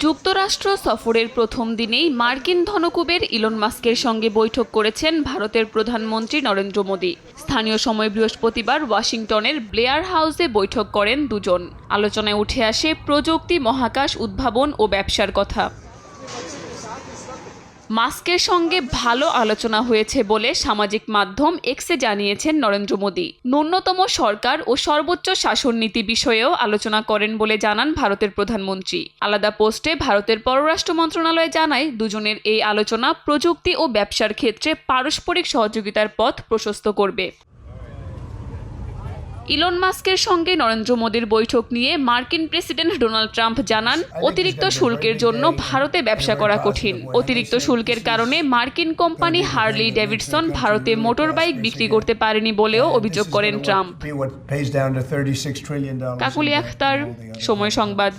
যুক্তরাষ্ট্র সফরের প্রথম দিনেই মার্কিন ধনকুবের ইলন মাস্কের সঙ্গে বৈঠক করেছেন ভারতের প্রধানমন্ত্রী নরেন্দ্র মোদী। স্থানীয় সময় বৃহস্পতিবার ওয়াশিংটনের ব্লেয়ার হাউসে বৈঠক করেন দুজন। আলোচনায় উঠে আসে প্রযুক্তি, মহাকাশ, উদ্ভাবন ও ব্যবসার কথা। মাস্কের সঙ্গে ভালো আলোচনা হয়েছে বলে সামাজিক মাধ্যম এক্সে জানিয়েছেন নরেন্দ্র মোদী। ন্যূনতম সরকার ও সর্বোচ্চ শাসন নীতি বিষয়েও আলোচনা করেন বলে জানান ভারতের প্রধানমন্ত্রী। আলাদা পোস্টে ভারতের পররাষ্ট্র মন্ত্রণালয় জানায়, দুজনের এই আলোচনা প্রযুক্তি ও ব্যবসার ক্ষেত্রে পারস্পরিক সহযোগিতার পথ প্রশস্ত করবে। ইলন মাস্কের সঙ্গে নরেন্দ্র মোদীর বৈঠক নিয়ে মার্কিন প্রেসিডেন্ট ডোনাল্ড ট্রাম্প জানান, অতিরিক্ত শুল্কের জন্য ভারতে ব্যবসা করা কঠিন। অতিরিক্ত শুল্কের কারণে মার্কিন কোম্পানি হার্লি ডেভিডসন ভারতে মোটরবাইক বিক্রি করতে পারেনি বলেও অভিযোগ করেন ট্রাম্প। কাকুলি আখতার, সময় সংবাদ।